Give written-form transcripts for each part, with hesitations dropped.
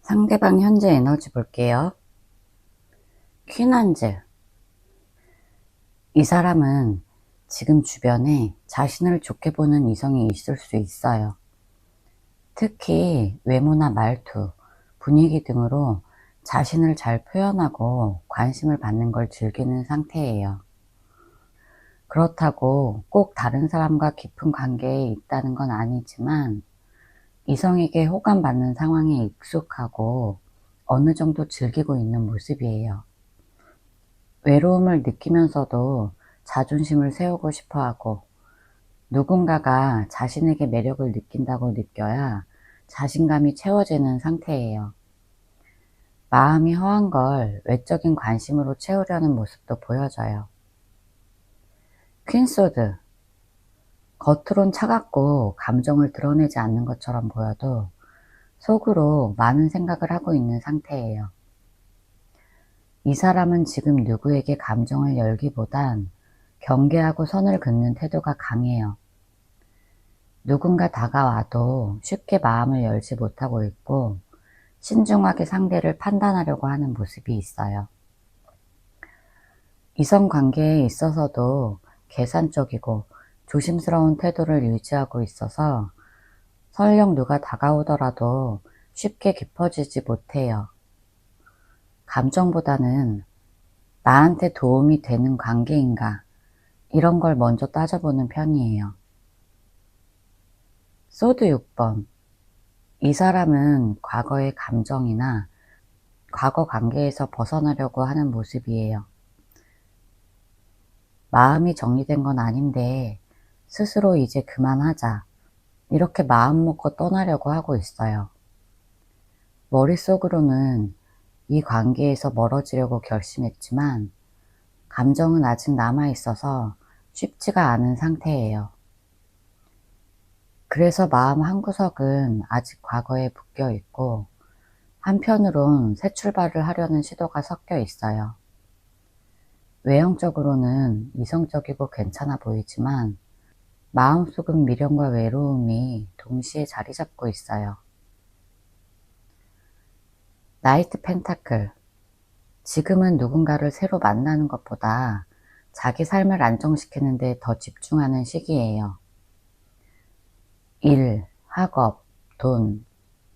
상대방 현재 에너지 볼게요. 퀸한즈. 이 사람은 지금 주변에 자신을 좋게 보는 이성이 있을 수 있어요. 특히 외모나 말투, 분위기 등으로 자신을 잘 표현하고 관심을 받는 걸 즐기는 상태예요. 그렇다고 꼭 다른 사람과 깊은 관계에 있다는 건 아니지만 이성에게 호감받는 상황에 익숙하고 어느 정도 즐기고 있는 모습이에요. 외로움을 느끼면서도 자존심을 세우고 싶어하고 누군가가 자신에게 매력을 느낀다고 느껴야 자신감이 채워지는 상태예요. 마음이 허한 걸 외적인 관심으로 채우려는 모습도 보여져요. 퀸소드. 겉으론 차갑고 감정을 드러내지 않는 것처럼 보여도 속으로 많은 생각을 하고 있는 상태예요. 이 사람은 지금 누구에게 감정을 열기보단 경계하고 선을 긋는 태도가 강해요. 누군가 다가와도 쉽게 마음을 열지 못하고 있고 신중하게 상대를 판단하려고 하는 모습이 있어요. 이성 관계에 있어서도 계산적이고 조심스러운 태도를 유지하고 있어서 설령 누가 다가오더라도 쉽게 깊어지지 못해요. 감정보다는 나한테 도움이 되는 관계인가 이런 걸 먼저 따져보는 편이에요. 소드 6번. 이 사람은 과거의 감정이나 과거 관계에서 벗어나려고 하는 모습이에요. 마음이 정리된 건 아닌데 스스로 이제 그만하자 이렇게 마음 먹고 떠나려고 하고 있어요. 머릿속으로는 이 관계에서 멀어지려고 결심했지만 감정은 아직 남아있어서 쉽지가 않은 상태예요. 그래서 마음 한구석은 아직 과거에 묶여 있고 한편으론 새 출발을 하려는 시도가 섞여 있어요. 외형적으로는 이성적이고 괜찮아 보이지만 마음속은 미련과 외로움이 동시에 자리 잡고 있어요. 나이트 펜타클. 지금은 누군가를 새로 만나는 것보다 자기 삶을 안정시키는 데 더 집중하는 시기예요. 일, 학업, 돈,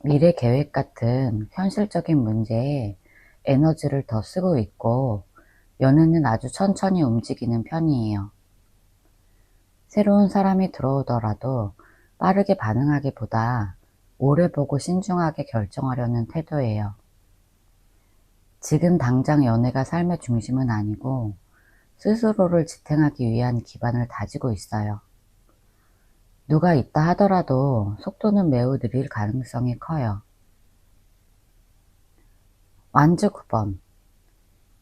미래 계획 같은 현실적인 문제에 에너지를 더 쓰고 있고 연애는 아주 천천히 움직이는 편이에요. 새로운 사람이 들어오더라도 빠르게 반응하기보다 오래 보고 신중하게 결정하려는 태도예요. 지금 당장 연애가 삶의 중심은 아니고 스스로를 지탱하기 위한 기반을 다지고 있어요. 누가 있다 하더라도 속도는 매우 느릴 가능성이 커요. 완즈 9번.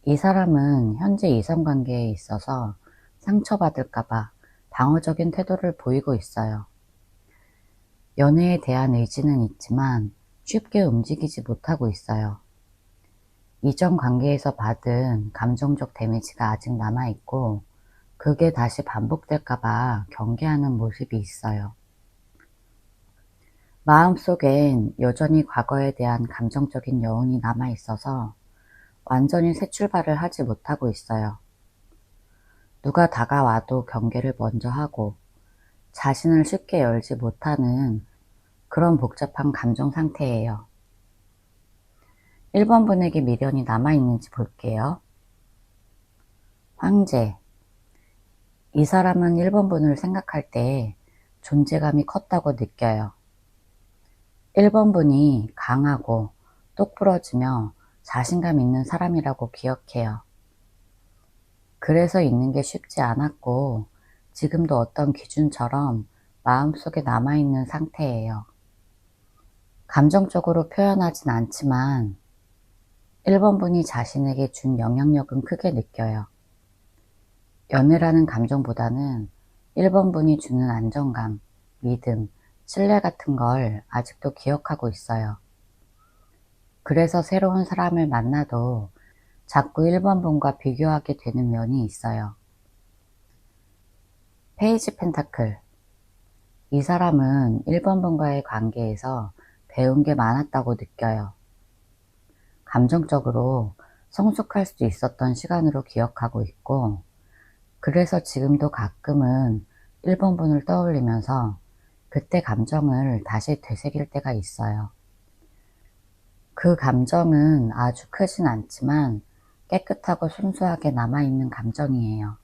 이 사람은 현재 이성관계에 있어서 상처받을까봐 방어적인 태도를 보이고 있어요. 연애에 대한 의지는 있지만 쉽게 움직이지 못하고 있어요. 이전 관계에서 받은 감정적 데미지가 아직 남아있고 그게 다시 반복될까봐 경계하는 모습이 있어요. 마음속엔 여전히 과거에 대한 감정적인 여운이 남아있어서 완전히 새 출발을 하지 못하고 있어요. 누가 다가와도 경계를 먼저 하고 자신을 쉽게 열지 못하는 그런 복잡한 감정 상태예요. 1번 분에게 미련이 남아있는지 볼게요. 황제. 이 사람은 1번 분을 생각할 때 존재감이 컸다고 느껴요. 1번 분이 강하고 똑부러지며 자신감 있는 사람이라고 기억해요. 그래서 있는 게 쉽지 않았고 지금도 어떤 기준처럼 마음속에 남아있는 상태예요. 감정적으로 표현하진 않지만 1번 분이 자신에게 준 영향력은 크게 느껴요. 연애라는 감정보다는 1번 분이 주는 안정감, 믿음, 신뢰 같은 걸 아직도 기억하고 있어요. 그래서 새로운 사람을 만나도 자꾸 1번 분과 비교하게 되는 면이 있어요. 페이지 펜타클. 이 사람은 1번 분과의 관계에서 배운 게 많았다고 느껴요. 감정적으로 성숙할 수 있었던 시간으로 기억하고 있고, 그래서 지금도 가끔은 1번 분을 떠올리면서 그때 감정을 다시 되새길 때가 있어요. 그 감정은 아주 크진 않지만 깨끗하고 순수하게 남아있는 감정이에요.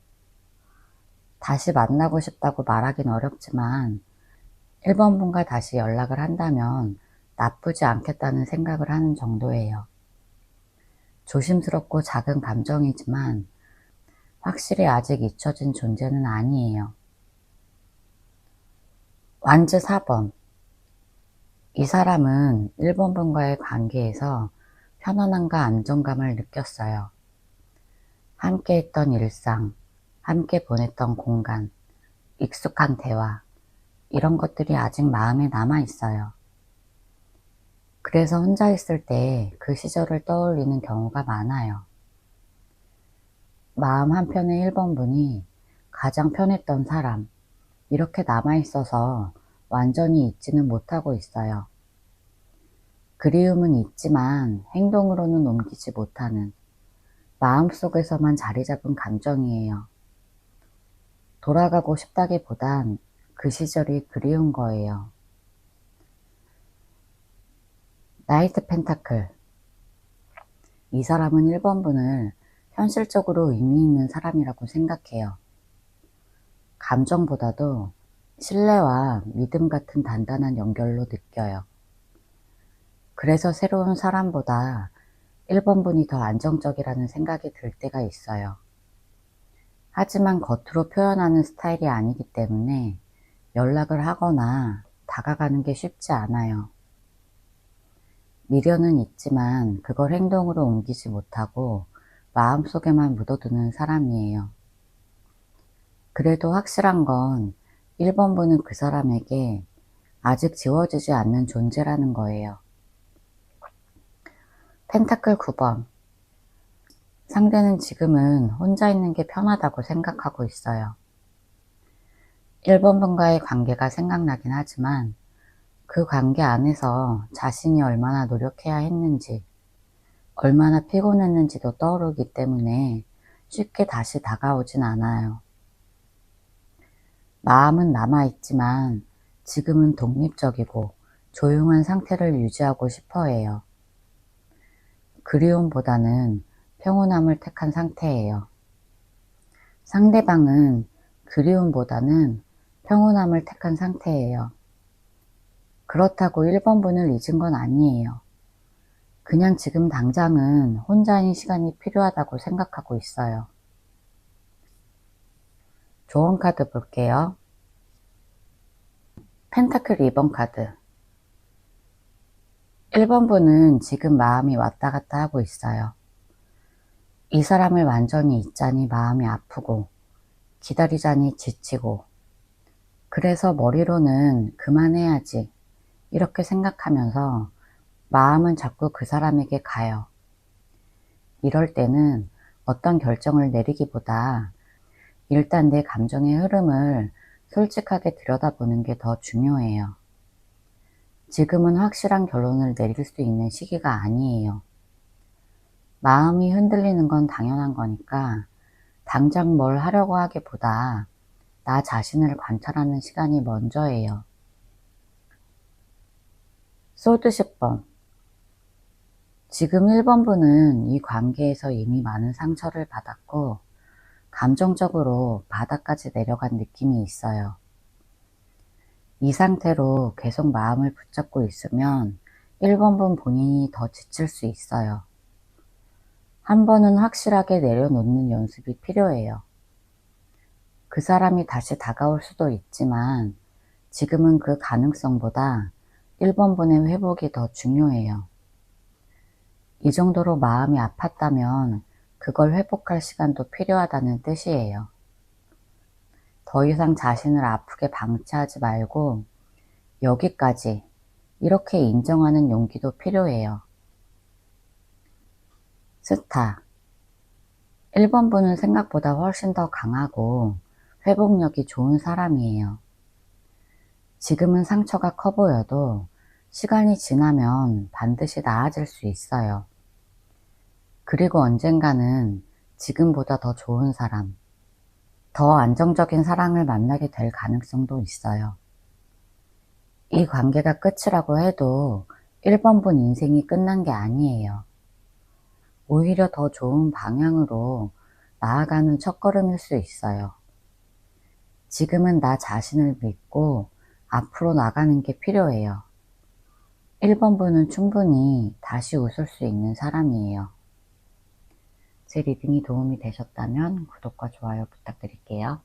다시 만나고 싶다고 말하긴 어렵지만 1번 분과 다시 연락을 한다면 나쁘지 않겠다는 생각을 하는 정도예요. 조심스럽고 작은 감정이지만 확실히 아직 잊혀진 존재는 아니에요. 완즈 4번. 이 사람은 1번 분과의 관계에서 편안함과 안정감을 느꼈어요. 함께 했던 일상, 함께 보냈던 공간, 익숙한 대화, 이런 것들이 아직 마음에 남아 있어요. 그래서 혼자 있을 때 그 시절을 떠올리는 경우가 많아요. 마음 한편의 1번 분이 가장 편했던 사람, 이렇게 남아있어서 완전히 잊지는 못하고 있어요. 그리움은 있지만 행동으로는 옮기지 못하는 마음속에서만 자리 잡은 감정이에요. 돌아가고 싶다기보단 그 시절이 그리운 거예요. 나이트 펜타클. 이 사람은 1번 분을 현실적으로 의미 있는 사람이라고 생각해요. 감정보다도 신뢰와 믿음 같은 단단한 연결로 느껴요. 그래서 새로운 사람보다 1번 분이 더 안정적이라는 생각이 들 때가 있어요. 하지만 겉으로 표현하는 스타일이 아니기 때문에 연락을 하거나 다가가는 게 쉽지 않아요. 미련은 있지만 그걸 행동으로 옮기지 못하고 마음속에만 묻어두는 사람이에요. 그래도 확실한 건 1번 분은 그 사람에게 아직 지워지지 않는 존재라는 거예요. 펜타클 9번. 상대는 지금은 혼자 있는 게 편하다고 생각하고 있어요. 1번 분과의 관계가 생각나긴 하지만 그 관계 안에서 자신이 얼마나 노력해야 했는지, 얼마나 피곤했는지도 떠오르기 때문에 쉽게 다시 다가오진 않아요. 마음은 남아있지만 지금은 독립적이고 조용한 상태를 유지하고 싶어 해요. 그리움보다는 평온함을 택한 상태예요. 상대방은 그리움보다는 평온함을 택한 상태예요. 그렇다고 1번 분을 잊은 건 아니에요. 그냥 지금 당장은 혼자인 시간이 필요하다고 생각하고 있어요. 조언 카드 볼게요. 펜타클 2번 카드. 1번 분은 지금 마음이 왔다 갔다 하고 있어요. 이 사람을 완전히 잊자니 마음이 아프고 기다리자니 지치고, 그래서 머리로는 그만해야지 이렇게 생각하면서 마음은 자꾸 그 사람에게 가요. 이럴 때는 어떤 결정을 내리기보다 일단 내 감정의 흐름을 솔직하게 들여다보는 게 더 중요해요. 지금은 확실한 결론을 내릴 수 있는 시기가 아니에요. 마음이 흔들리는 건 당연한 거니까 당장 뭘 하려고 하기보다 나 자신을 관찰하는 시간이 먼저예요. 소드 10번. 지금 1번 분은 이 관계에서 이미 많은 상처를 받았고 감정적으로 바닥까지 내려간 느낌이 있어요. 이 상태로 계속 마음을 붙잡고 있으면 1번 분 본인이 더 지칠 수 있어요. 한 번은 확실하게 내려놓는 연습이 필요해요. 그 사람이 다시 다가올 수도 있지만 지금은 그 가능성보다 1번 분의 회복이 더 중요해요. 이 정도로 마음이 아팠다면 그걸 회복할 시간도 필요하다는 뜻이에요. 더 이상 자신을 아프게 방치하지 말고 여기까지 이렇게 인정하는 용기도 필요해요. 스타. 1번 분은 생각보다 훨씬 더 강하고 회복력이 좋은 사람이에요. 지금은 상처가 커 보여도 시간이 지나면 반드시 나아질 수 있어요. 그리고 언젠가는 지금보다 더 좋은 사람, 더 안정적인 사랑을 만나게 될 가능성도 있어요. 이 관계가 끝이라고 해도 1번분 인생이 끝난 게 아니에요. 오히려 더 좋은 방향으로 나아가는 첫걸음일 수 있어요. 지금은 나 자신을 믿고 앞으로 나가는 게 필요해요. 1번분은 충분히 다시 웃을 수 있는 사람이에요. 제 리딩이 도움이 되셨다면 구독과 좋아요 부탁드릴게요.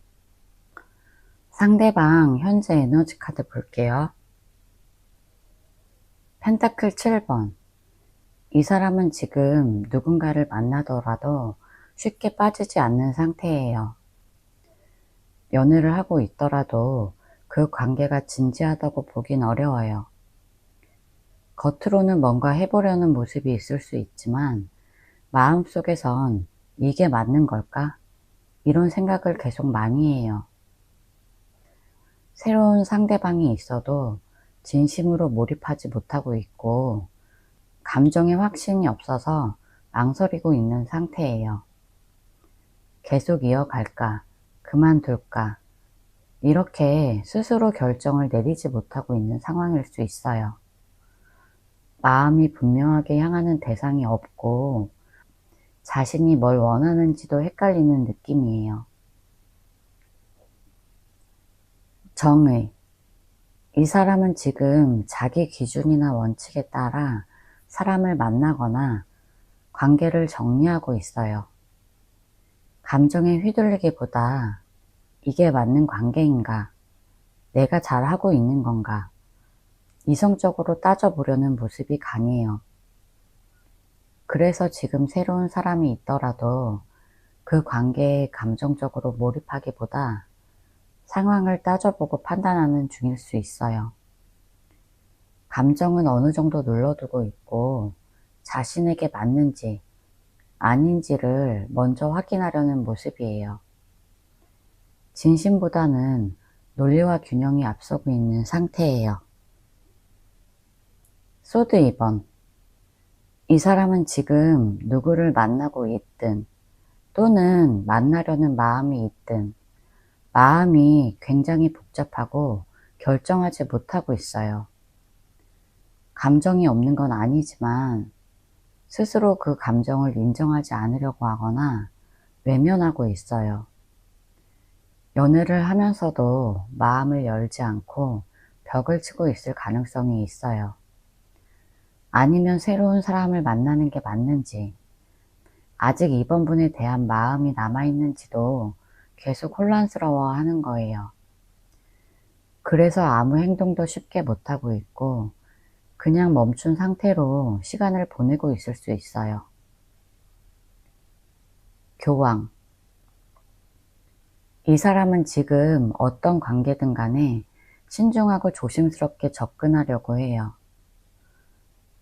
상대방 현재 에너지 카드 볼게요. 펜타클 7번. 이 사람은 지금 누군가를 만나더라도 쉽게 빠지지 않는 상태예요. 연애를 하고 있더라도 그 관계가 진지하다고 보긴 어려워요. 겉으로는 뭔가 해보려는 모습이 있을 수 있지만 마음속에선 이게 맞는 걸까? 이런 생각을 계속 많이 해요. 새로운 상대방이 있어도 진심으로 몰입하지 못하고 있고 감정에 확신이 없어서 망설이고 있는 상태예요. 계속 이어갈까? 그만둘까? 이렇게 스스로 결정을 내리지 못하고 있는 상황일 수 있어요. 마음이 분명하게 향하는 대상이 없고 자신이 뭘 원하는지도 헷갈리는 느낌이에요. 정의. 이 사람은 지금 자기 기준이나 원칙에 따라 사람을 만나거나 관계를 정리하고 있어요. 감정에 휘둘리기보다 이게 맞는 관계인가? 내가 잘하고 있는 건가? 이성적으로 따져보려는 모습이 강해요. 그래서 지금 새로운 사람이 있더라도 그 관계에 감정적으로 몰입하기보다 상황을 따져보고 판단하는 중일 수 있어요. 감정은 어느 정도 눌러두고 있고 자신에게 맞는지 아닌지를 먼저 확인하려는 모습이에요. 진심보다는 논리와 균형이 앞서고 있는 상태예요. 소드 2번. 이 사람은 지금 누구를 만나고 있든 또는 만나려는 마음이 있든 마음이 굉장히 복잡하고 결정하지 못하고 있어요. 감정이 없는 건 아니지만 스스로 그 감정을 인정하지 않으려고 하거나 외면하고 있어요. 연애를 하면서도 마음을 열지 않고 벽을 치고 있을 가능성이 있어요. 아니면 새로운 사람을 만나는 게 맞는지, 아직 이번 분에 대한 마음이 남아있는지도 계속 혼란스러워 하는 거예요. 그래서 아무 행동도 쉽게 못하고 있고 그냥 멈춘 상태로 시간을 보내고 있을 수 있어요. 교황. 이 사람은 지금 어떤 관계든 간에 신중하고 조심스럽게 접근하려고 해요.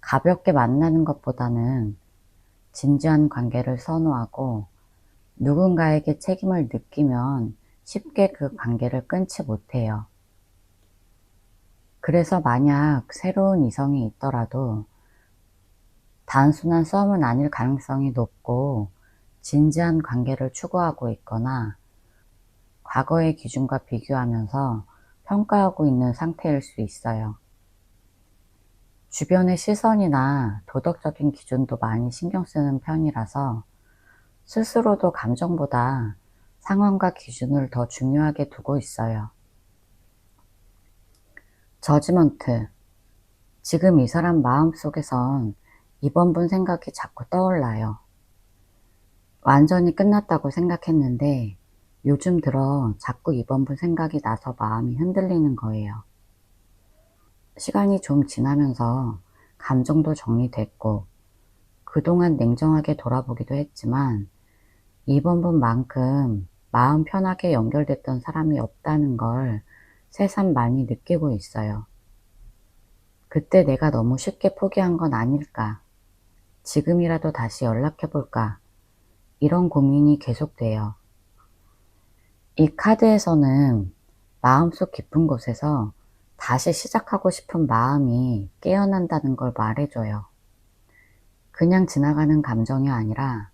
가볍게 만나는 것보다는 진지한 관계를 선호하고 누군가에게 책임을 느끼면 쉽게 그 관계를 끊지 못해요. 그래서 만약 새로운 이성이 있더라도 단순한 썸은 아닐 가능성이 높고 진지한 관계를 추구하고 있거나 과거의 기준과 비교하면서 평가하고 있는 상태일 수 있어요. 주변의 시선이나 도덕적인 기준도 많이 신경 쓰는 편이라서 스스로도 감정보다 상황과 기준을 더 중요하게 두고 있어요. 저지먼트. 지금 이 사람 마음속에선 이번 분 생각이 자꾸 떠올라요. 완전히 끝났다고 생각했는데 요즘 들어 자꾸 이번 분 생각이 나서 마음이 흔들리는 거예요. 시간이 좀 지나면서 감정도 정리됐고 그동안 냉정하게 돌아보기도 했지만 이번 분만큼 마음 편하게 연결됐던 사람이 없다는 걸 새삼 많이 느끼고 있어요. 그때 내가 너무 쉽게 포기한 건 아닐까? 지금이라도 다시 연락해볼까? 이런 고민이 계속돼요. 이 카드에서는 마음속 깊은 곳에서 다시 시작하고 싶은 마음이 깨어난다는 걸 말해줘요. 그냥 지나가는 감정이 아니라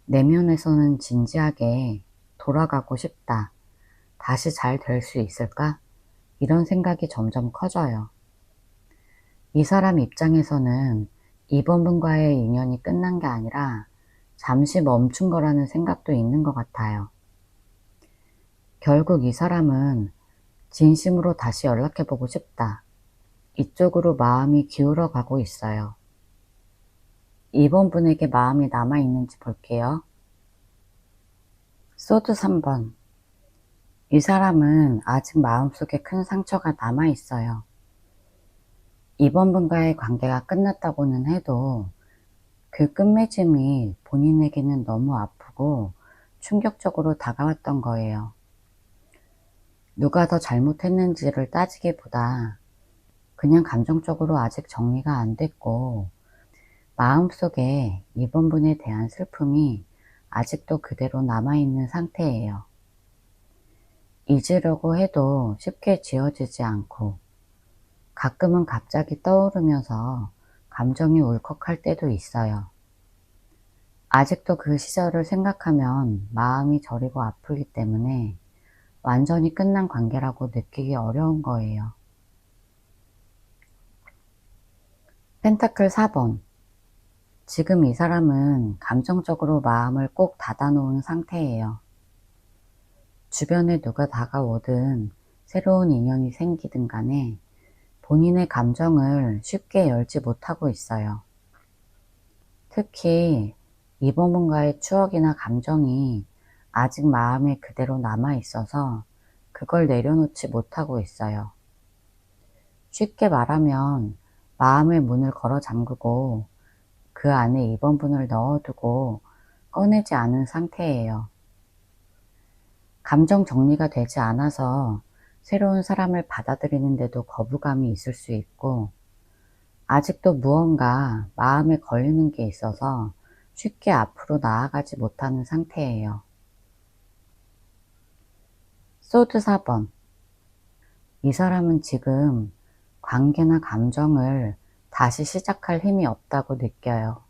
내면에서는 진지하게 돌아가고 싶다. 다시 잘 될 수 있을까? 이런 생각이 점점 커져요. 이 사람 입장에서는 이번 분과의 인연이 끝난 게 아니라 잠시 멈춘 거라는 생각도 있는 것 같아요. 결국 이 사람은 진심으로 다시 연락해보고 싶다. 이쪽으로 마음이 기울어 가고 있어요. 이번 분에게 마음이 남아있는지 볼게요. 소드 3번. 이 사람은 아직 마음속에 큰 상처가 남아있어요. 이번 분과의 관계가 끝났다고는 해도 그 끝맺음이 본인에게는 너무 아프고 충격적으로 다가왔던 거예요. 누가 더 잘못했는지를 따지기보다 그냥 감정적으로 아직 정리가 안 됐고 마음속에 이번 분에 대한 슬픔이 아직도 그대로 남아있는 상태예요. 잊으려고 해도 쉽게 지워지지 않고 가끔은 갑자기 떠오르면서 감정이 울컥할 때도 있어요. 아직도 그 시절을 생각하면 마음이 저리고 아프기 때문에 완전히 끝난 관계라고 느끼기 어려운 거예요. 펜타클 4번. 지금 이 사람은 감정적으로 마음을 꼭 닫아놓은 상태예요. 주변에 누가 다가오든 새로운 인연이 생기든 간에 본인의 감정을 쉽게 열지 못하고 있어요. 특히 이번 분과의 추억이나 감정이 아직 마음에 그대로 남아있어서 그걸 내려놓지 못하고 있어요. 쉽게 말하면 마음의 문을 걸어 잠그고 그 안에 이번 분을 넣어두고 꺼내지 않은 상태예요. 감정 정리가 되지 않아서 새로운 사람을 받아들이는데도 거부감이 있을 수 있고 아직도 무언가 마음에 걸리는 게 있어서 쉽게 앞으로 나아가지 못하는 상태예요. 소드 4번. 이 사람은 지금 관계나 감정을 다시 시작할 힘이 없다고 느껴요.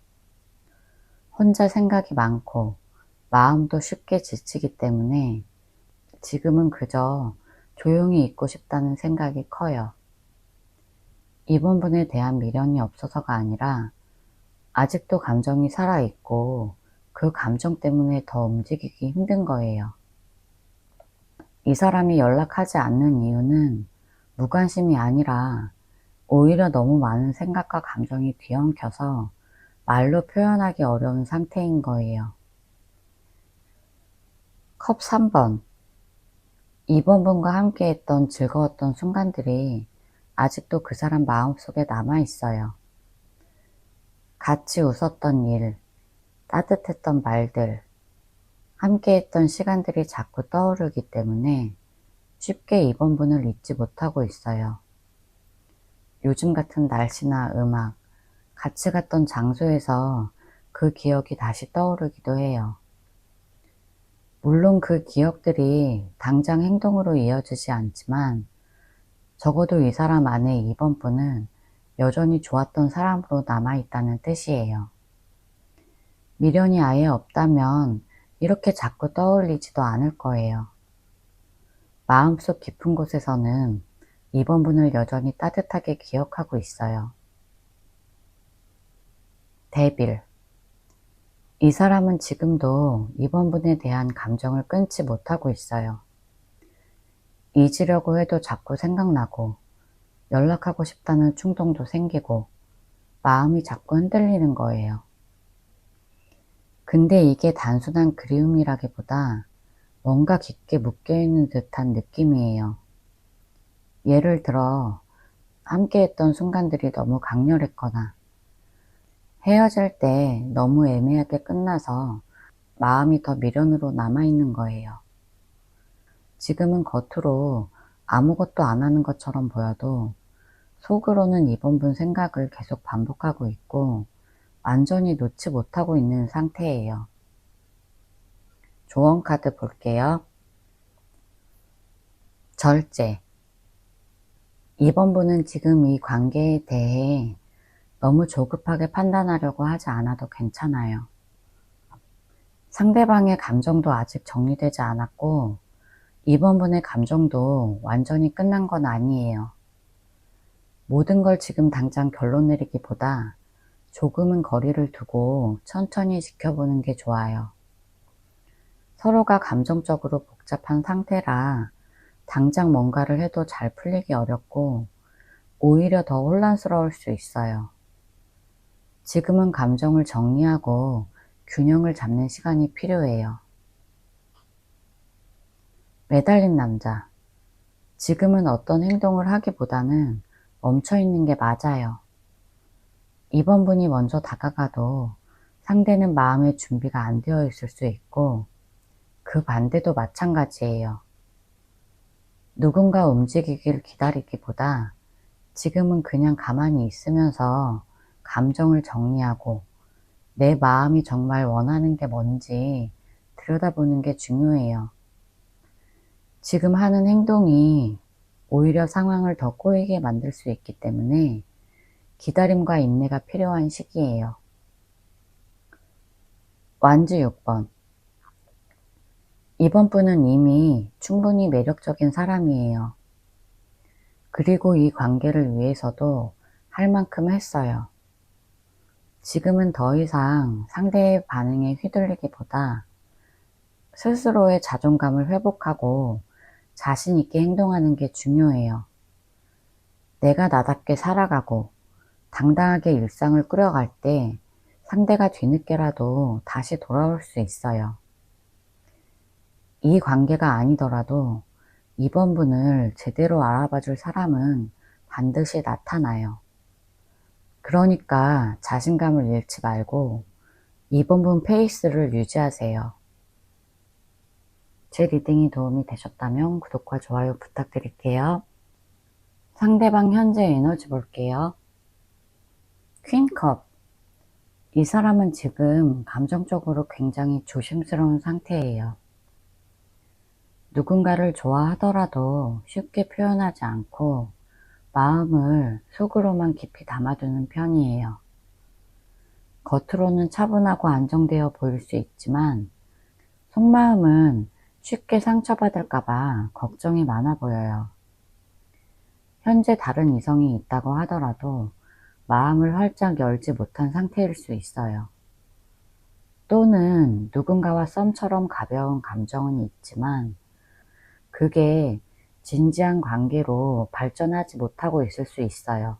혼자 생각이 많고 마음도 쉽게 지치기 때문에 지금은 그저 조용히 있고 싶다는 생각이 커요. 이번 분에 대한 미련이 없어서가 아니라 아직도 감정이 살아있고 그 감정 때문에 더 움직이기 힘든 거예요. 이 사람이 연락하지 않는 이유는 무관심이 아니라 오히려 너무 많은 생각과 감정이 뒤엉켜서 말로 표현하기 어려운 상태인 거예요. 컵 3번. 이번 분과 함께 했던 즐거웠던 순간들이 아직도 그 사람 마음속에 남아있어요. 같이 웃었던 일, 따뜻했던 말들, 함께 했던 시간들이 자꾸 떠오르기 때문에 쉽게 이번 분을 잊지 못하고 있어요. 요즘 같은 날씨나 음악, 같이 갔던 장소에서 그 기억이 다시 떠오르기도 해요. 물론 그 기억들이 당장 행동으로 이어지지 않지만 적어도 이 사람 안에 이번 분은 여전히 좋았던 사람으로 남아있다는 뜻이에요. 미련이 아예 없다면 이렇게 자꾸 떠올리지도 않을 거예요. 마음속 깊은 곳에서는 이번 분을 여전히 따뜻하게 기억하고 있어요. 데빌. 이 사람은 지금도 이번 분에 대한 감정을 끊지 못하고 있어요. 잊으려고 해도 자꾸 생각나고 연락하고 싶다는 충동도 생기고 마음이 자꾸 흔들리는 거예요. 근데 이게 단순한 그리움이라기보다 뭔가 깊게 묶여있는 듯한 느낌이에요. 예를 들어 함께 했던 순간들이 너무 강렬했거나 헤어질 때 너무 애매하게 끝나서 마음이 더 미련으로 남아있는 거예요. 지금은 겉으로 아무것도 안 하는 것처럼 보여도 속으로는 이번 분 생각을 계속 반복하고 있고 완전히 놓지 못하고 있는 상태예요. 조언 카드 볼게요. 절제. 이번 분은 지금 이 관계에 대해 너무 조급하게 판단하려고 하지 않아도 괜찮아요. 상대방의 감정도 아직 정리되지 않았고 이번 분의 감정도 완전히 끝난 건 아니에요. 모든 걸 지금 당장 결론 내리기보다 조금은 거리를 두고 천천히 지켜보는 게 좋아요. 서로가 감정적으로 복잡한 상태라 당장 뭔가를 해도 잘 풀리기 어렵고 오히려 더 혼란스러울 수 있어요. 지금은 감정을 정리하고 균형을 잡는 시간이 필요해요. 매달린 남자. 지금은 어떤 행동을 하기보다는 멈춰 있는 게 맞아요. 이번 분이 먼저 다가가도 상대는 마음의 준비가 안 되어 있을 수 있고 그 반대도 마찬가지예요. 누군가 움직이길 기다리기보다 지금은 그냥 가만히 있으면서 감정을 정리하고 내 마음이 정말 원하는 게 뭔지 들여다보는 게 중요해요. 지금 하는 행동이 오히려 상황을 더 꼬이게 만들 수 있기 때문에 기다림과 인내가 필요한 시기예요. 완주 6번. 이번 분은 이미 충분히 매력적인 사람이에요. 그리고 이 관계를 위해서도 할 만큼 했어요. 지금은 더 이상 상대의 반응에 휘둘리기보다 스스로의 자존감을 회복하고 자신 있게 행동하는 게 중요해요. 내가 나답게 살아가고 당당하게 일상을 꾸려갈 때 상대가 뒤늦게라도 다시 돌아올 수 있어요. 이 관계가 아니더라도 이번 분을 제대로 알아봐 줄 사람은 반드시 나타나요. 그러니까 자신감을 잃지 말고 이번 분 페이스를 유지하세요. 제 리딩이 도움이 되셨다면 구독과 좋아요 부탁드릴게요. 상대방 현재 에너지 볼게요. 퀸컵. 이 사람은 지금 감정적으로 굉장히 조심스러운 상태예요. 누군가를 좋아하더라도 쉽게 표현하지 않고 마음을 속으로만 깊이 담아두는 편이에요. 겉으로는 차분하고 안정되어 보일 수 있지만 속마음은 쉽게 상처받을까봐 걱정이 많아 보여요. 현재 다른 이성이 있다고 하더라도 마음을 활짝 열지 못한 상태일 수 있어요. 또는 누군가와 썸처럼 가벼운 감정은 있지만 그게 진지한 관계로 발전하지 못하고 있을 수 있어요.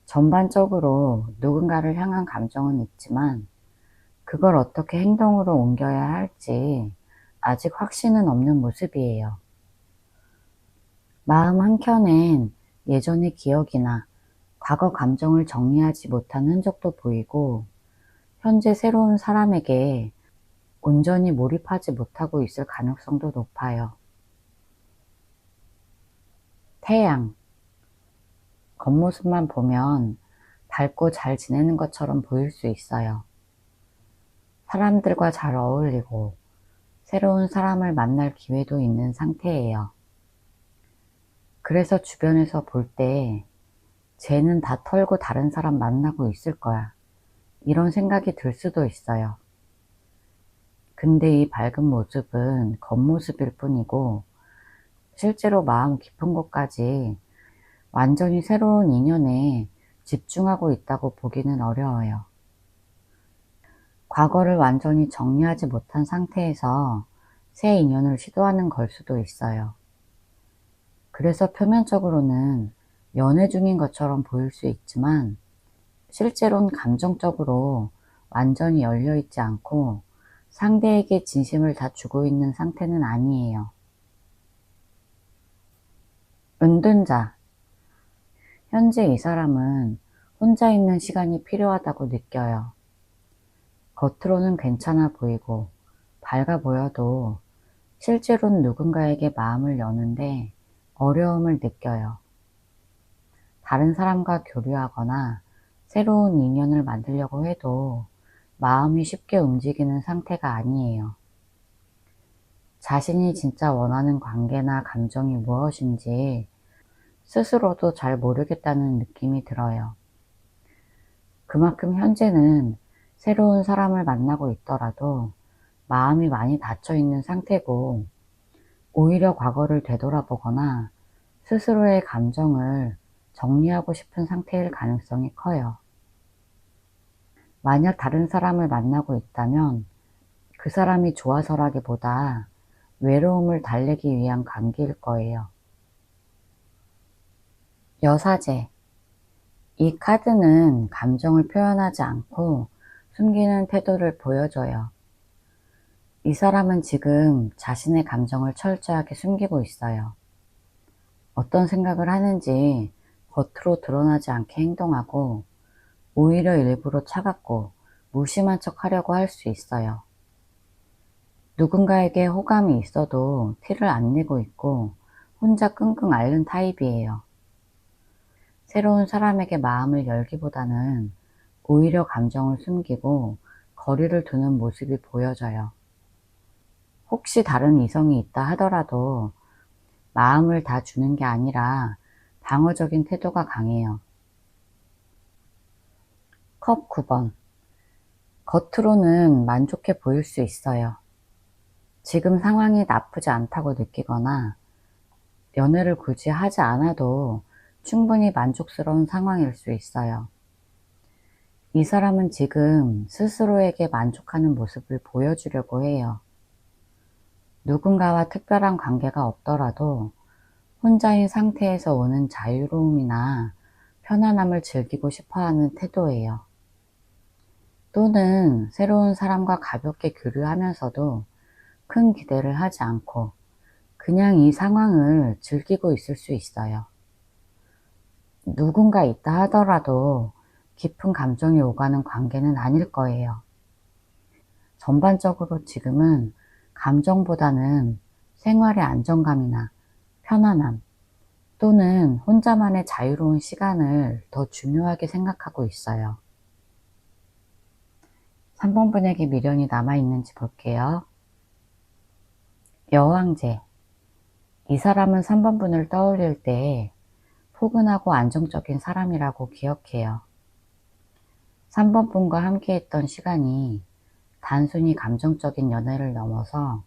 전반적으로 누군가를 향한 감정은 있지만 그걸 어떻게 행동으로 옮겨야 할지 아직 확신은 없는 모습이에요. 마음 한켠엔 예전의 기억이나 과거 감정을 정리하지 못한 흔적도 보이고 현재 새로운 사람에게 온전히 몰입하지 못하고 있을 가능성도 높아요. 태양. 겉모습만 보면 밝고 잘 지내는 것처럼 보일 수 있어요. 사람들과 잘 어울리고 새로운 사람을 만날 기회도 있는 상태예요. 그래서 주변에서 볼 때 쟤는 다 털고 다른 사람 만나고 있을 거야. 이런 생각이 들 수도 있어요. 근데 이 밝은 모습은 겉모습일 뿐이고 실제로 마음 깊은 곳까지 완전히 새로운 인연에 집중하고 있다고 보기는 어려워요. 과거를 완전히 정리하지 못한 상태에서 새 인연을 시도하는 걸 수도 있어요. 그래서 표면적으로는 연애 중인 것처럼 보일 수 있지만 실제로는 감정적으로 완전히 열려있지 않고 상대에게 진심을 다 주고 있는 상태는 아니에요. 은둔자. 현재 이 사람은 혼자 있는 시간이 필요하다고 느껴요. 겉으로는 괜찮아 보이고 밝아 보여도 실제로는 누군가에게 마음을 여는데 어려움을 느껴요. 다른 사람과 교류하거나 새로운 인연을 만들려고 해도 마음이 쉽게 움직이는 상태가 아니에요. 자신이 진짜 원하는 관계나 감정이 무엇인지 스스로도 잘 모르겠다는 느낌이 들어요. 그만큼 현재는 새로운 사람을 만나고 있더라도 마음이 많이 닫혀 있는 상태고, 오히려 과거를 되돌아보거나 스스로의 감정을 정리하고 싶은 상태일 가능성이 커요. 만약 다른 사람을 만나고 있다면 그 사람이 좋아서라기보다 외로움을 달래기 위한 관계일 거예요. 여사제. 이 카드는 감정을 표현하지 않고 숨기는 태도를 보여줘요. 이 사람은 지금 자신의 감정을 철저하게 숨기고 있어요. 어떤 생각을 하는지 겉으로 드러나지 않게 행동하고, 오히려 일부러 차갑고 무심한 척 하려고 할 수 있어요. 누군가에게 호감이 있어도 티를 안 내고 있고 혼자 끙끙 앓는 타입이에요. 새로운 사람에게 마음을 열기보다는 오히려 감정을 숨기고 거리를 두는 모습이 보여져요. 혹시 다른 이성이 있다 하더라도 마음을 다 주는 게 아니라 방어적인 태도가 강해요. 컵 9번. 겉으로는 만족해 보일 수 있어요. 지금 상황이 나쁘지 않다고 느끼거나 연애를 굳이 하지 않아도 충분히 만족스러운 상황일 수 있어요. 이 사람은 지금 스스로에게 만족하는 모습을 보여주려고 해요. 누군가와 특별한 관계가 없더라도 혼자인 상태에서 오는 자유로움이나 편안함을 즐기고 싶어하는 태도예요. 또는 새로운 사람과 가볍게 교류하면서도 큰 기대를 하지 않고 그냥 이 상황을 즐기고 있을 수 있어요. 누군가 있다 하더라도 깊은 감정이 오가는 관계는 아닐 거예요. 전반적으로 지금은 감정보다는 생활의 안정감이나 편안함, 또는 혼자만의 자유로운 시간을 더 중요하게 생각하고 있어요. 3번 분에게 미련이 남아있는지 볼게요. 여왕제. 이 사람은 3번 분을 떠올릴 때 포근하고 안정적인 사람이라고 기억해요. 3번 분과 함께 했던 시간이 단순히 감정적인 연애를 넘어서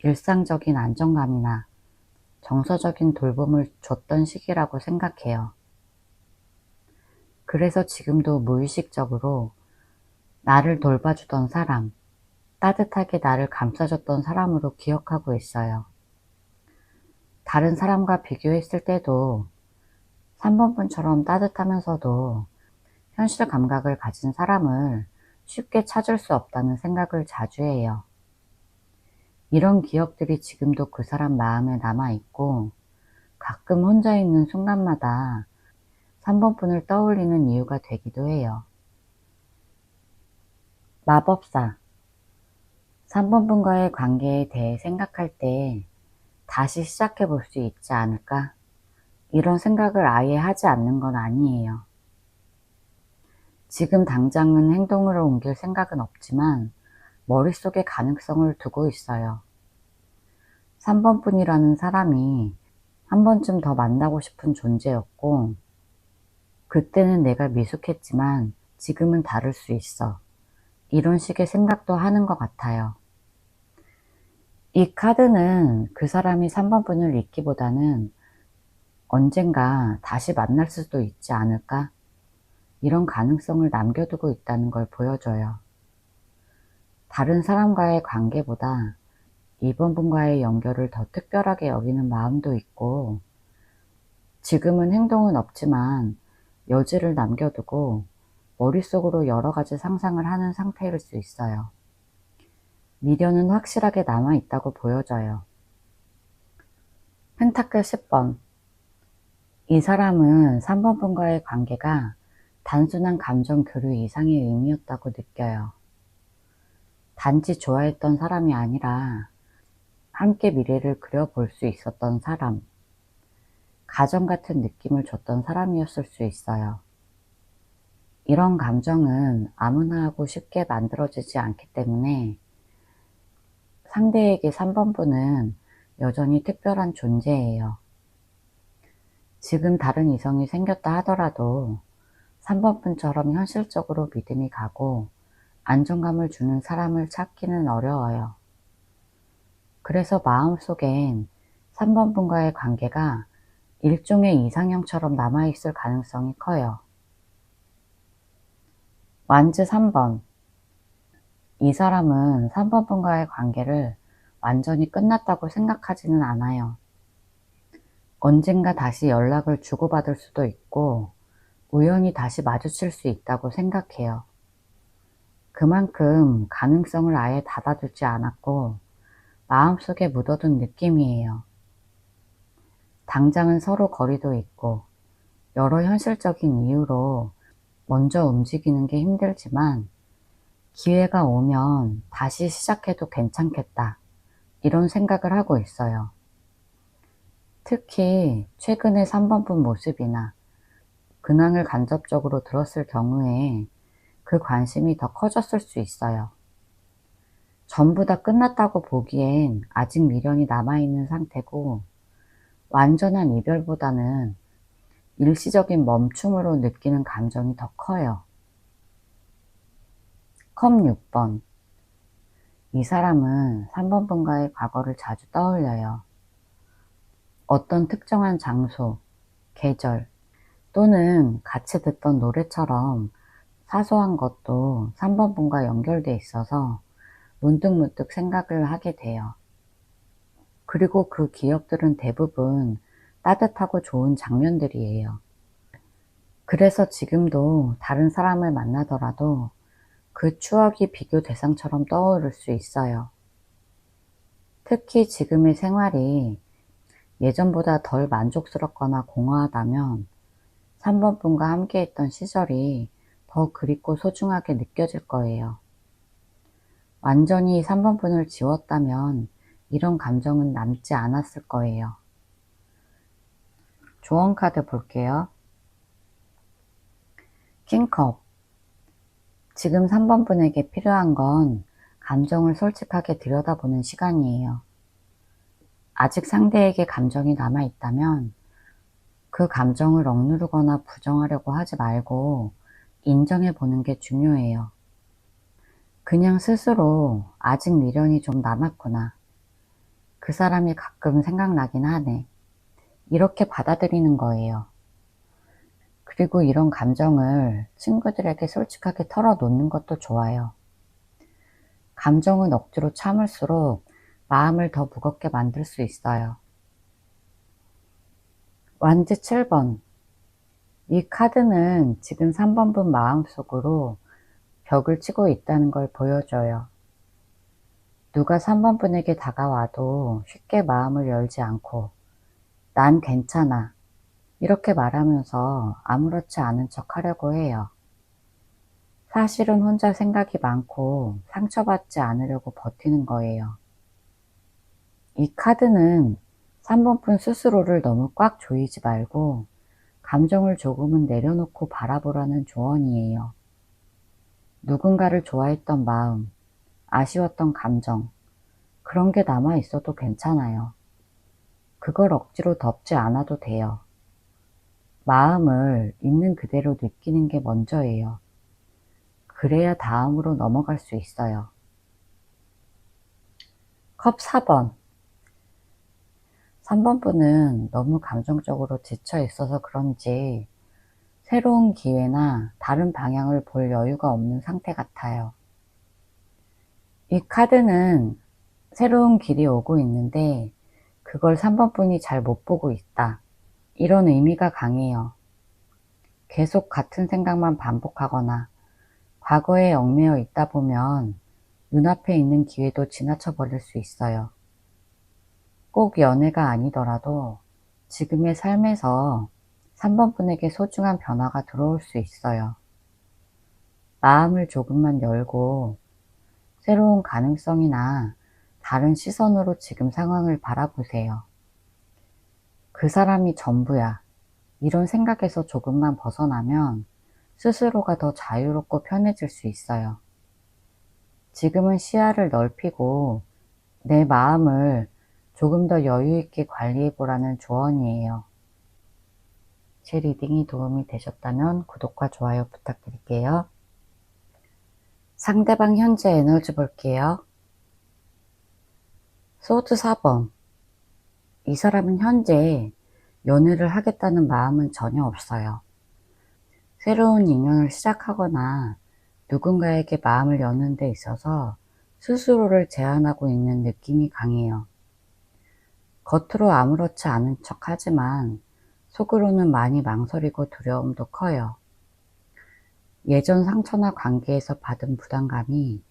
일상적인 안정감이나 정서적인 돌봄을 줬던 시기라고 생각해요. 그래서 지금도 무의식적으로 나를 돌봐주던 사람, 따뜻하게 나를 감싸줬던 사람으로 기억하고 있어요. 다른 사람과 비교했을 때도 3번 분처럼 따뜻하면서도 현실 감각을 가진 사람을 쉽게 찾을 수 없다는 생각을 자주 해요. 이런 기억들이 지금도 그 사람 마음에 남아있고, 가끔 혼자 있는 순간마다 3번 분을 떠올리는 이유가 되기도 해요. 마법사. 3번 분과의 관계에 대해 생각할 때 다시 시작해 볼 수 있지 않을까? 이런 생각을 아예 하지 않는 건 아니에요. 지금 당장은 행동으로 옮길 생각은 없지만 머릿속에 가능성을 두고 있어요. 3번 분이라는 사람이 한 번쯤 더 만나고 싶은 존재였고, 그때는 내가 미숙했지만 지금은 다를 수 있어. 이런 식의 생각도 하는 것 같아요. 이 카드는 그 사람이 3번 분을 잊기보다는 언젠가 다시 만날 수도 있지 않을까? 이런 가능성을 남겨두고 있다는 걸 보여줘요. 다른 사람과의 관계보다 이번 분과의 연결을 더 특별하게 여기는 마음도 있고, 지금은 행동은 없지만 여지를 남겨두고 머릿속으로 여러 가지 상상을 하는 상태일 수 있어요. 미련은 확실하게 남아있다고 보여져요. 펜타클 10번. 이 사람은 3번 분과의 관계가 단순한 감정 교류 이상의 의미였다고 느껴요. 단지 좋아했던 사람이 아니라 함께 미래를 그려볼 수 있었던 사람, 가정 같은 느낌을 줬던 사람이었을 수 있어요. 이런 감정은 아무나 하고 쉽게 만들어지지 않기 때문에 상대에게 3번 분은 여전히 특별한 존재예요. 지금 다른 이성이 생겼다 하더라도 3번 분처럼 현실적으로 믿음이 가고 안정감을 주는 사람을 찾기는 어려워요. 그래서 마음속엔 3번 분과의 관계가 일종의 이상형처럼 남아있을 가능성이 커요. 완즈 3번. 이 사람은 3번 분과의 관계를 완전히 끝났다고 생각하지는 않아요. 언젠가 다시 연락을 주고받을 수도 있고 우연히 다시 마주칠 수 있다고 생각해요. 그만큼 가능성을 아예 닫아두지 않았고 마음속에 묻어둔 느낌이에요. 당장은 서로 거리도 있고 여러 현실적인 이유로 먼저 움직이는 게 힘들지만 기회가 오면 다시 시작해도 괜찮겠다, 이런 생각을 하고 있어요. 특히 최근에 3번 분 모습이나 근황을 간접적으로 들었을 경우에 그 관심이 더 커졌을 수 있어요. 전부 다 끝났다고 보기엔 아직 미련이 남아있는 상태고 완전한 이별보다는 일시적인 멈춤으로 느끼는 감정이 더 커요. 컵 6번. 이 사람은 3번 분과의 과거를 자주 떠올려요. 어떤 특정한 장소, 계절 또는 같이 듣던 노래처럼 사소한 것도 3번 분과 연결돼 있어서 문득문득 생각을 하게 돼요. 그리고 그 기억들은 대부분 따뜻하고 좋은 장면들이에요. 그래서 지금도 다른 사람을 만나더라도 그 추억이 비교 대상처럼 떠오를 수 있어요. 특히 지금의 생활이 예전보다 덜 만족스럽거나 공허하다면 3번 분과 함께 했던 시절이 더 그립고 소중하게 느껴질 거예요. 완전히 3번 분을 지웠다면 이런 감정은 남지 않았을 거예요. 조언 카드 볼게요. 킹컵. 지금 3번 분에게 필요한 건 감정을 솔직하게 들여다보는 시간이에요. 아직 상대에게 감정이 남아있다면 그 감정을 억누르거나 부정하려고 하지 말고 인정해보는 게 중요해요. 그냥 스스로 아직 미련이 좀 남았구나, 그 사람이 가끔 생각나긴 하네, 이렇게 받아들이는 거예요. 그리고 이런 감정을 친구들에게 솔직하게 털어놓는 것도 좋아요. 감정은 억지로 참을수록 마음을 더 무겁게 만들 수 있어요. 완즈 7번. 이 카드는 지금 3번 분 마음속으로 벽을 치고 있다는 걸 보여줘요. 누가 3번 분에게 다가와도 쉽게 마음을 열지 않고 난 괜찮아, 이렇게 말하면서 아무렇지 않은 척 하려고 해요. 사실은 혼자 생각이 많고 상처받지 않으려고 버티는 거예요. 이 카드는 3번 분 스스로를 너무 꽉 조이지 말고 감정을 조금은 내려놓고 바라보라는 조언이에요. 누군가를 좋아했던 마음, 아쉬웠던 감정, 그런 게 남아 있어도 괜찮아요. 그걸 억지로 덮지 않아도 돼요. 마음을 있는 그대로 느끼는 게 먼저예요. 그래야 다음으로 넘어갈 수 있어요. 컵 4번. 3번 분은 너무 감정적으로 지쳐 있어서 그런지 새로운 기회나 다른 방향을 볼 여유가 없는 상태 같아요. 이 카드는 새로운 길이 오고 있는데 그걸 3번 분이 잘 못 보고 있다, 이런 의미가 강해요. 계속 같은 생각만 반복하거나 과거에 얽매여 있다 보면 눈앞에 있는 기회도 지나쳐 버릴 수 있어요. 꼭 연애가 아니더라도 지금의 삶에서 3번 분에게 소중한 변화가 들어올 수 있어요. 마음을 조금만 열고 새로운 가능성이나 다른 시선으로 지금 상황을 바라보세요. 그 사람이 전부야, 이런 생각에서 조금만 벗어나면 스스로가 더 자유롭고 편해질 수 있어요. 지금은 시야를 넓히고 내 마음을 조금 더 여유 있게 관리해 보라는 조언이에요. 제 리딩이 도움이 되셨다면 구독과 좋아요 부탁드릴게요. 상대방 현재 에너지 볼게요. 소드 4번. 이 사람은 현재 연애를 하겠다는 마음은 전혀 없어요. 새로운 인연을 시작하거나 누군가에게 마음을 여는 데 있어서 스스로를 제한하고 있는 느낌이 강해요. 겉으로 아무렇지 않은 척 하지만 속으로는 많이 망설이고 두려움도 커요. 예전 상처나 관계에서 받은 부담감이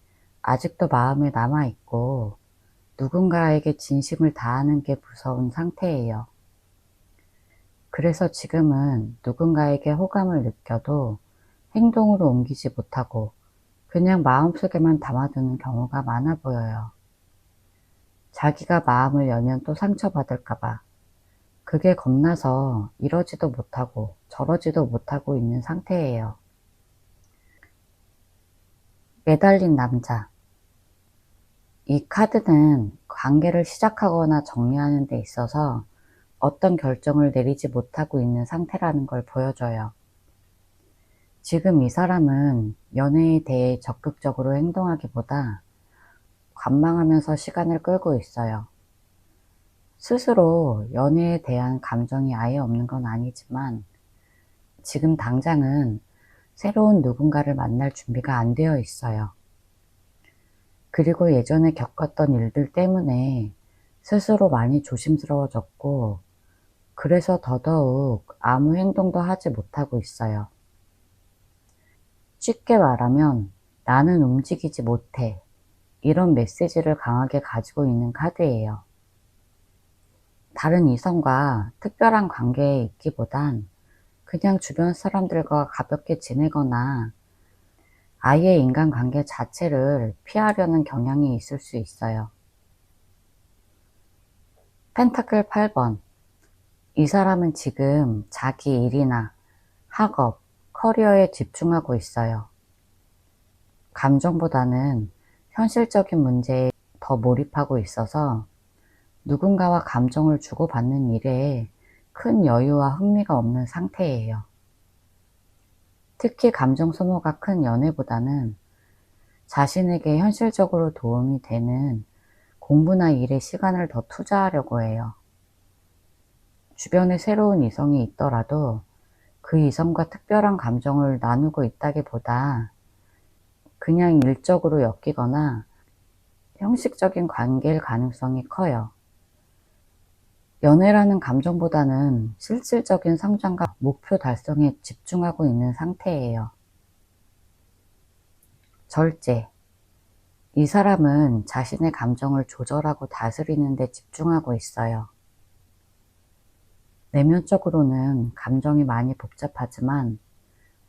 아직도 마음에 남아있고 누군가에게 진심을 다하는 게 무서운 상태예요. 그래서 지금은 누군가에게 호감을 느껴도 행동으로 옮기지 못하고 그냥 마음속에만 담아두는 경우가 많아 보여요. 자기가 마음을 열면 또 상처받을까봐 그게 겁나서 이러지도 못하고 저러지도 못하고 있는 상태예요. 매달린 남자. 이 카드는 관계를 시작하거나 정리하는 데 있어서 어떤 결정을 내리지 못하고 있는 상태라는 걸 보여줘요. 지금 이 사람은 연애에 대해 적극적으로 행동하기보다 관망하면서 시간을 끌고 있어요. 스스로 연애에 대한 감정이 아예 없는 건 아니지만 지금 당장은 새로운 누군가를 만날 준비가 안 되어 있어요. 그리고 예전에 겪었던 일들 때문에 스스로 많이 조심스러워졌고 그래서 더더욱 아무 행동도 하지 못하고 있어요. 쉽게 말하면 나는 움직이지 못해 이런 메시지를 강하게 가지고 있는 카드예요. 다른 이성과 특별한 관계에 있기보단 그냥 주변 사람들과 가볍게 지내거나 아예 인간관계 자체를 피하려는 경향이 있을 수 있어요. 펜타클 8번. 이 사람은 지금 자기 일이나 학업, 커리어에 집중하고 있어요. 감정보다는 현실적인 문제에 더 몰입하고 있어서 누군가와 감정을 주고받는 일에 큰 여유와 흥미가 없는 상태예요. 특히 감정 소모가 큰 연애보다는 자신에게 현실적으로 도움이 되는 공부나 일에 시간을 더 투자하려고 해요. 주변에 새로운 이성이 있더라도 그 이성과 특별한 감정을 나누고 있다기보다 그냥 일적으로 엮이거나 형식적인 관계일 가능성이 커요. 연애라는 감정보다는 실질적인 성장과 목표 달성에 집중하고 있는 상태예요. 절제. 이 사람은 자신의 감정을 조절하고 다스리는 데 집중하고 있어요. 내면적으로는 감정이 많이 복잡하지만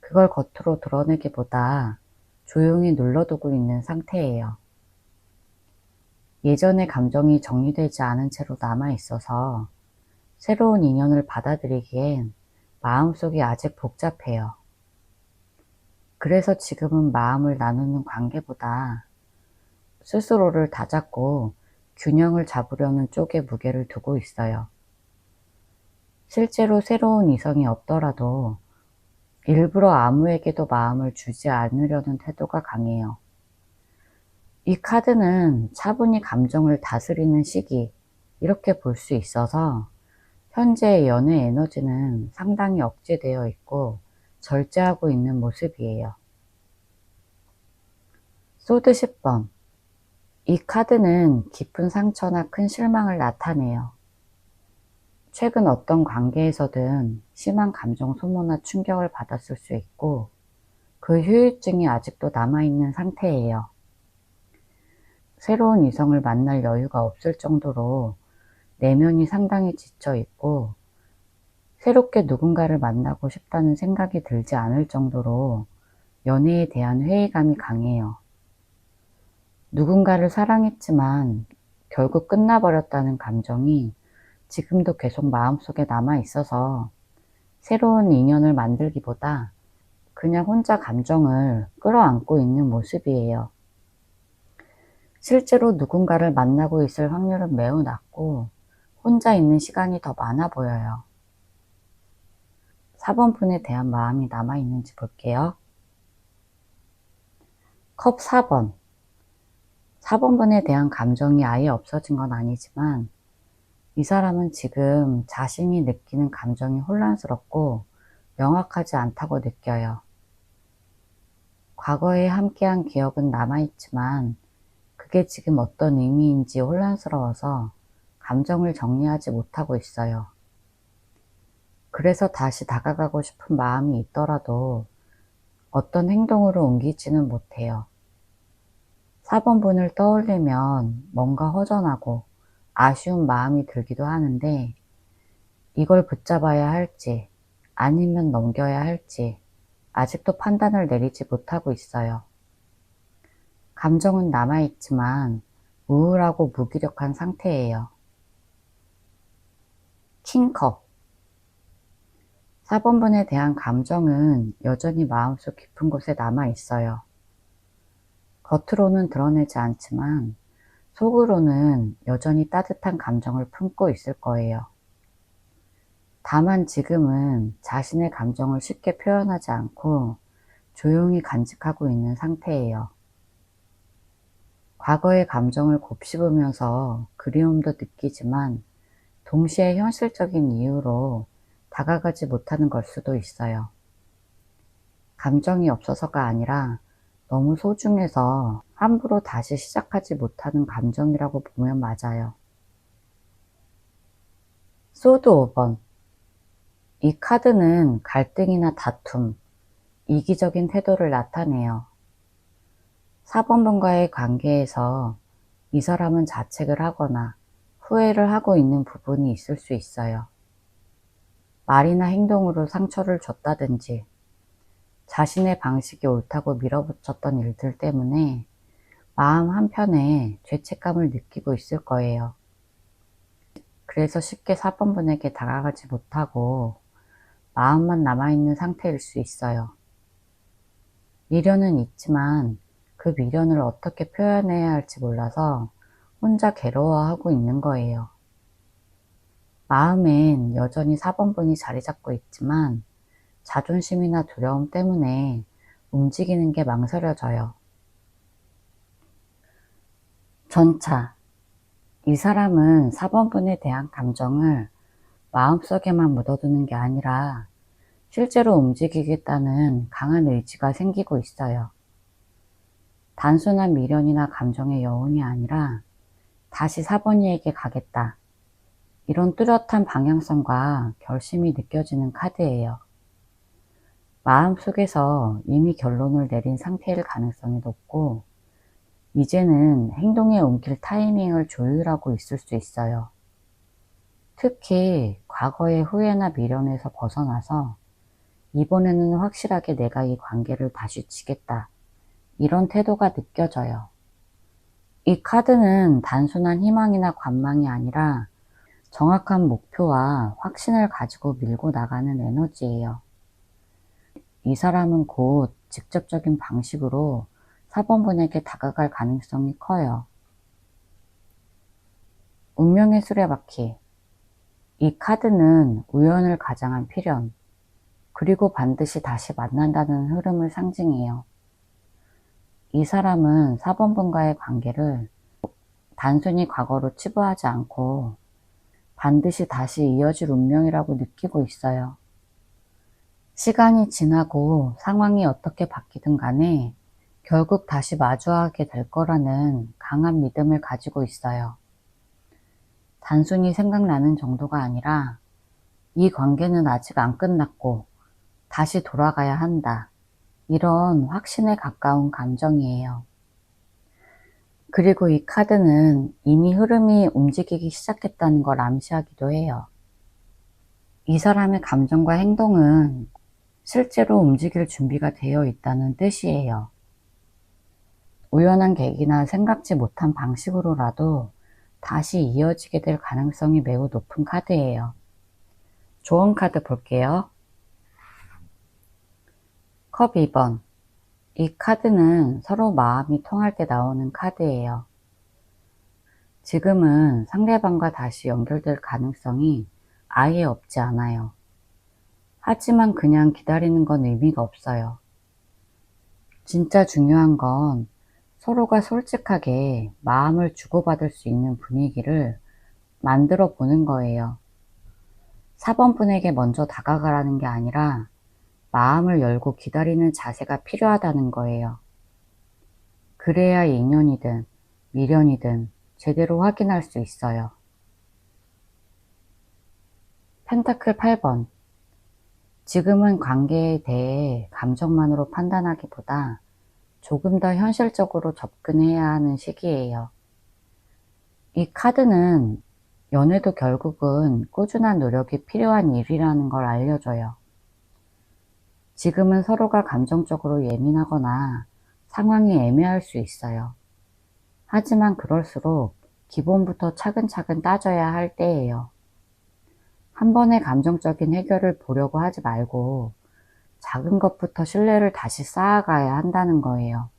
그걸 겉으로 드러내기보다 조용히 눌러두고 있는 상태예요. 예전의 감정이 정리되지 않은 채로 남아있어서 새로운 인연을 받아들이기엔 마음속이 아직 복잡해요. 그래서 지금은 마음을 나누는 관계보다 스스로를 다잡고 균형을 잡으려는 쪽에 무게를 두고 있어요. 실제로 새로운 이성이 없더라도 일부러 아무에게도 마음을 주지 않으려는 태도가 강해요. 이 카드는 차분히 감정을 다스리는 시기, 이렇게 볼 수 있어서 현재의 연애 에너지는 상당히 억제되어 있고 절제하고 있는 모습이에요. 소드 10번. 이 카드는 깊은 상처나 큰 실망을 나타내요. 최근 어떤 관계에서든 심한 감정 소모나 충격을 받았을 수 있고 그 후유증이 아직도 남아있는 상태예요. 새로운 이성을 만날 여유가 없을 정도로 내면이 상당히 지쳐 있고 새롭게 누군가를 만나고 싶다는 생각이 들지 않을 정도로 연애에 대한 회의감이 강해요. 누군가를 사랑했지만 결국 끝나버렸다는 감정이 지금도 계속 마음속에 남아 있어서 새로운 인연을 만들기보다 그냥 혼자 감정을 끌어안고 있는 모습이에요. 실제로 누군가를 만나고 있을 확률은 매우 낮고 혼자 있는 시간이 더 많아 보여요. 4번 분에 대한 마음이 남아있는지 볼게요. 컵 4번. 4번 분에 대한 감정이 아예 없어진 건 아니지만 이 사람은 지금 자신이 느끼는 감정이 혼란스럽고 명확하지 않다고 느껴요. 과거에 함께한 기억은 남아있지만 그게 지금 어떤 의미인지 혼란스러워서 감정을 정리하지 못하고 있어요. 그래서 다시 다가가고 싶은 마음이 있더라도 어떤 행동으로 옮기지는 못해요. 4번 분을 떠올리면 뭔가 허전하고 아쉬운 마음이 들기도 하는데 이걸 붙잡아야 할지 아니면 넘겨야 할지 아직도 판단을 내리지 못하고 있어요. 감정은 남아있지만 우울하고 무기력한 상태예요. 킹컵. 4번 분에 대한 감정은 여전히 마음속 깊은 곳에 남아있어요. 겉으로는 드러내지 않지만 속으로는 여전히 따뜻한 감정을 품고 있을 거예요. 다만 지금은 자신의 감정을 쉽게 표현하지 않고 조용히 간직하고 있는 상태예요. 과거의 감정을 곱씹으면서 그리움도 느끼지만 동시에 현실적인 이유로 다가가지 못하는 걸 수도 있어요. 감정이 없어서가 아니라 너무 소중해서 함부로 다시 시작하지 못하는 감정이라고 보면 맞아요. 소드 5번. 이 카드는 갈등이나 다툼, 이기적인 태도를 나타내요. 4번 분과의 관계에서 이 사람은 자책을 하거나 후회를 하고 있는 부분이 있을 수 있어요. 말이나 행동으로 상처를 줬다든지 자신의 방식이 옳다고 밀어붙였던 일들 때문에 마음 한편에 죄책감을 느끼고 있을 거예요. 그래서 쉽게 4번 분에게 다가가지 못하고 마음만 남아있는 상태일 수 있어요. 미련은 있지만 그 미련을 어떻게 표현해야 할지 몰라서 혼자 괴로워하고 있는 거예요. 마음엔 여전히 4번 분이 자리 잡고 있지만 자존심이나 두려움 때문에 움직이는 게 망설여져요. 전차. 이 사람은 4번 분에 대한 감정을 마음속에만 묻어두는 게 아니라 실제로 움직이겠다는 강한 의지가 생기고 있어요. 단순한 미련이나 감정의 여운이 아니라 다시 4번이에게 가겠다. 이런 뚜렷한 방향성과 결심이 느껴지는 카드예요. 마음속에서 이미 결론을 내린 상태일 가능성이 높고 이제는 행동에 옮길 타이밍을 조율하고 있을 수 있어요. 특히 과거의 후회나 미련에서 벗어나서 이번에는 확실하게 내가 이 관계를 다시 지겠다. 이런 태도가 느껴져요. 이 카드는 단순한 희망이나 관망이 아니라 정확한 목표와 확신을 가지고 밀고 나가는 에너지예요. 이 사람은 곧 직접적인 방식으로 4번 분에게 다가갈 가능성이 커요. 운명의 수레바퀴. 이 카드는 우연을 가장한 필연, 그리고 반드시 다시 만난다는 흐름을 상징해요. 이 사람은 4번 분과의 관계를 단순히 과거로 치부하지 않고 반드시 다시 이어질 운명이라고 느끼고 있어요. 시간이 지나고 상황이 어떻게 바뀌든 간에 결국 다시 마주하게 될 거라는 강한 믿음을 가지고 있어요. 단순히 생각나는 정도가 아니라 이 관계는 아직 안 끝났고 다시 돌아가야 한다. 이런 확신에 가까운 감정이에요. 그리고 이 카드는 이미 흐름이 움직이기 시작했다는 걸 암시하기도 해요. 이 사람의 감정과 행동은 실제로 움직일 준비가 되어 있다는 뜻이에요. 우연한 계기나 생각지 못한 방식으로라도 다시 이어지게 될 가능성이 매우 높은 카드예요. 조언 카드 볼게요. 컵 2번. 이 카드는 서로 마음이 통할 때 나오는 카드예요. 지금은 상대방과 다시 연결될 가능성이 아예 없지 않아요. 하지만 그냥 기다리는 건 의미가 없어요. 진짜 중요한 건 서로가 솔직하게 마음을 주고받을 수 있는 분위기를 만들어 보는 거예요. 4번 분에게 먼저 다가가라는 게 아니라 마음을 열고 기다리는 자세가 필요하다는 거예요. 그래야 인연이든 미련이든 제대로 확인할 수 있어요. 펜타클 8번. 지금은 관계에 대해 감정만으로 판단하기보다 조금 더 현실적으로 접근해야 하는 시기예요. 이 카드는 연애도 결국은 꾸준한 노력이 필요한 일이라는 걸 알려줘요. 지금은 서로가 감정적으로 예민하거나 상황이 애매할 수 있어요. 하지만 그럴수록 기본부터 차근차근 따져야 할 때예요. 한 번에 감정적인 해결을 보려고 하지 말고 작은 것부터 신뢰를 다시 쌓아가야 한다는 거예요.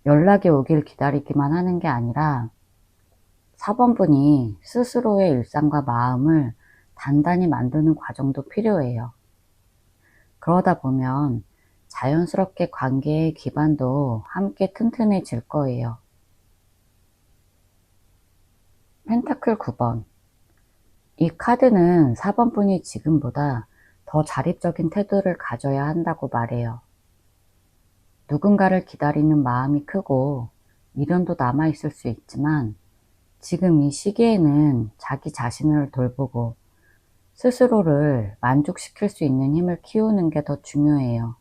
연락이 오길 기다리기만 하는 게 아니라 4번 분이 스스로의 일상과 마음을 단단히 만드는 과정도 필요해요. 그러다 보면 자연스럽게 관계의 기반도 함께 튼튼해질 거예요. 펜타클 9번. 이 카드는 4번 분이 지금보다 더 자립적인 태도를 가져야 한다고 말해요. 누군가를 기다리는 마음이 크고 미련도 남아있을 수 있지만 지금 이 시기에는 자기 자신을 돌보고 스스로를 만족시킬 수 있는 힘을 키우는 게 더 중요해요.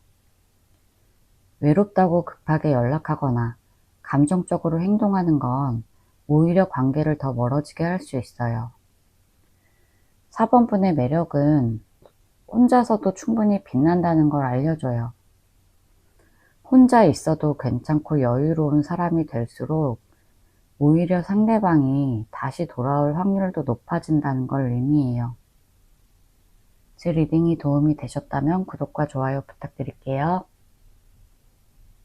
외롭다고 급하게 연락하거나 감정적으로 행동하는 건 오히려 관계를 더 멀어지게 할 수 있어요. 4번 분의 매력은 혼자서도 충분히 빛난다는 걸 알려줘요. 혼자 있어도 괜찮고 여유로운 사람이 될수록 오히려 상대방이 다시 돌아올 확률도 높아진다는 걸 의미해요. 제 리딩이 도움이 되셨다면 구독과 좋아요 부탁드릴게요.